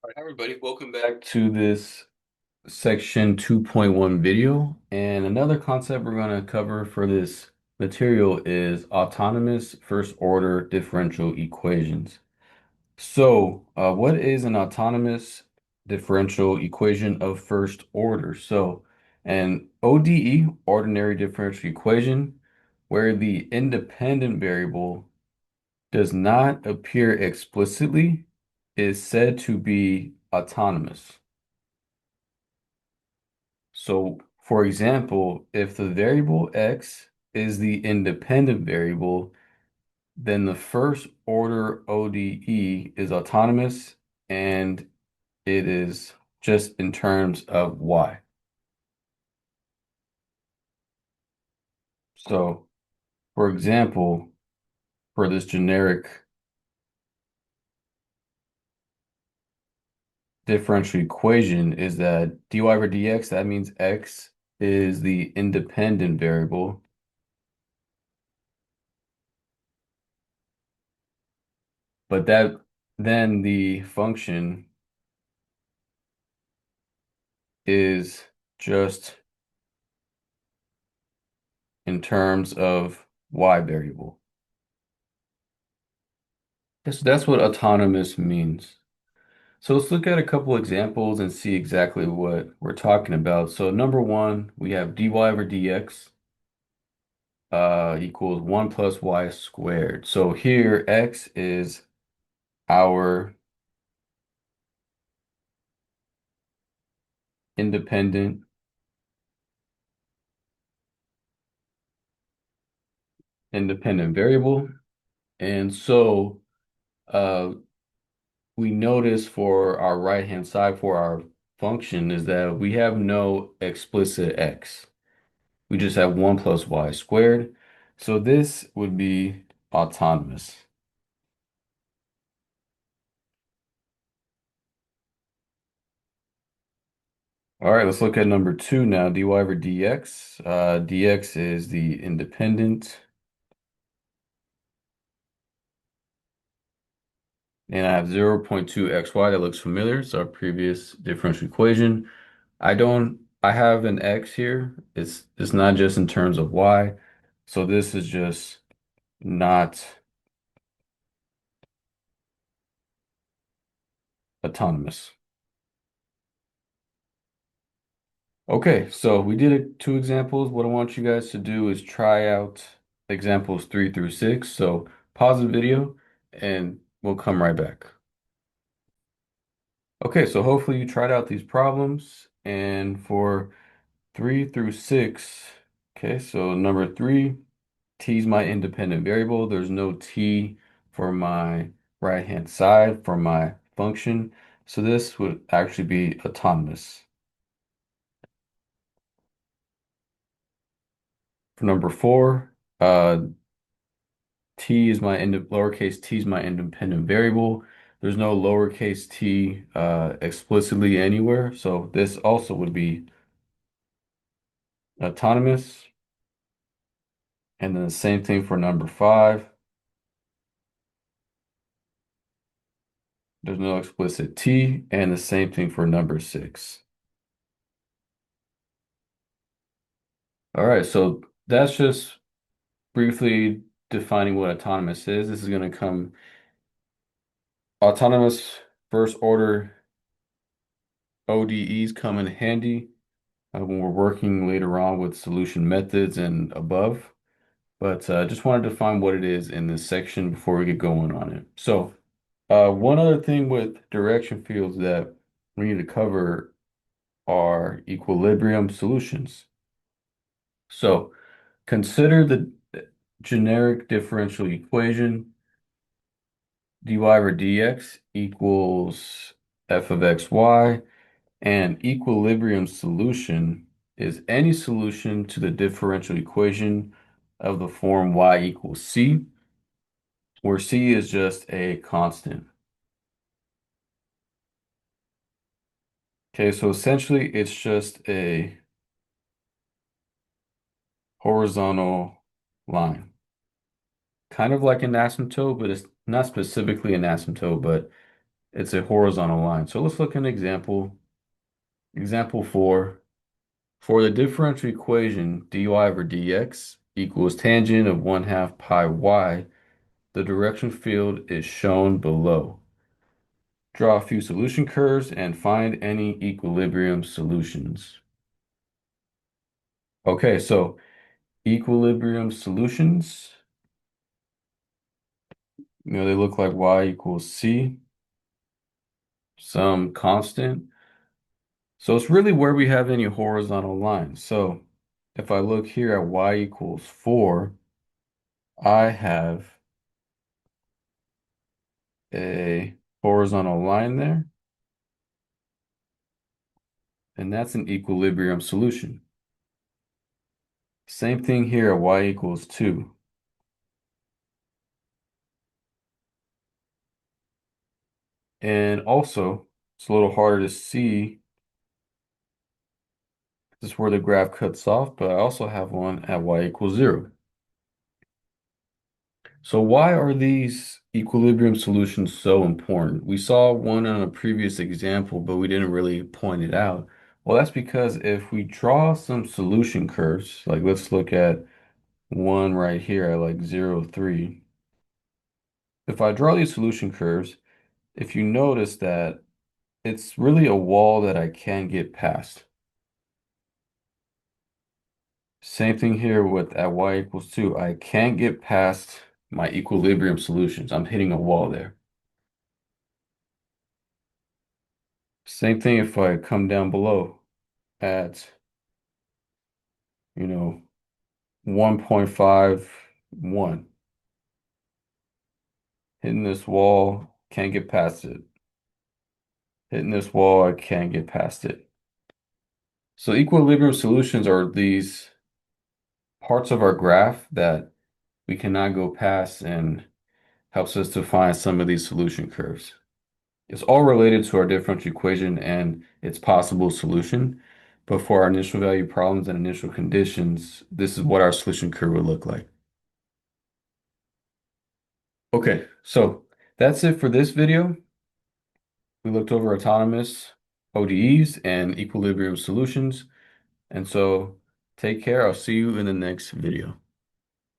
All right, everybody, welcome back to this section 2.1 video. And another concept we're going to cover for this material is autonomous first order differential equations. What is an autonomous differential equation of first order? So, an ODE, ordinary differential equation, where the independent variable does not appear explicitly, is said to be autonomous. So, for example, if the variable x is the independent variable, then the first order ODE is autonomous and it is just in terms of y. So, for example, for this generic differential equation is that dy over dx, that means x is the independent variable, but that then the function is just in terms of y variable. That's what autonomous means. So let's look at a couple examples and see exactly what we're talking about. So number one, we have dy over dx equals 1 plus y squared. So here x is our independent variable. And so uh, we notice for our right-hand side for our function is that we have no explicit x. We just have 1 plus y squared. So this would be autonomous. All right, let's look at number two now, dy over dx. Dx is the independent, and I have 0.2xy. That looks familiar. It's our previous differential equation. I have an x here. It's not just in terms of y. So this is just not autonomous. Okay, so we did two examples. What I want you guys to do is try out examples 3 through 6. So pause the video and we'll come right back. Okay, so hopefully you tried out these problems. And for 3 through 6, okay, so number three, t is my independent variable. There's no t for my right-hand side for my function. So this would actually be autonomous. For number four, lowercase t is my independent variable. There's no lowercase t explicitly anywhere. So this also would be autonomous. And then the same thing for number five. There's no explicit T, and the same thing for number six. All right, so that's just briefly defining what autonomous is. This is going to come autonomous first order ODEs come in handy when we're working later on with solution methods and above. But just wanted to define what it is in this section before we get going on it. So one other thing with direction fields that we need to cover are equilibrium solutions. So consider the generic differential equation dy over dx equals f of xy, and equilibrium solution is any solution to the differential equation of the form y equals c, where c is just a constant. Okay, so essentially it's just a horizontal line, kind of like an asymptote, but it's not specifically an asymptote, but it's a horizontal line. So let's look at an example. Example 4. For the differential equation dy over dx equals tangent of 1/2 pi y, the direction field is shown below. Draw a few solution curves and find any equilibrium solutions. Okay, so equilibrium solutions, they look like y equals c, some constant. So it's really where we have any horizontal lines. So if I look here at y equals 4, I have a horizontal line there, and that's an equilibrium solution. Same thing here at y equals 2. And also, it's a little harder to see. This is where the graph cuts off, but I also have one at y equals 0. So why are these equilibrium solutions so important? We saw one on a previous example, but we didn't really point it out. Well, that's because if we draw some solution curves, like let's look at one right here at like 0, 3. If I draw these solution curves, if you notice that it's really a wall that I can get past. Same thing here with at y equals 2. I can't get past my equilibrium solutions. I'm hitting a wall there. Same thing if I come down below at, you know, 1.51. Hitting this wall, can't get past it. Hitting this wall, I can't get past it. So equilibrium solutions are these parts of our graph that we cannot go past and helps us to find some of these solution curves. It's all related to our differential equation and its possible solution. But for our initial value problems and initial conditions, this is what our solution curve would look like. Okay, so that's it for this video. We looked over autonomous ODEs and equilibrium solutions. And so take care. I'll see you in the next video.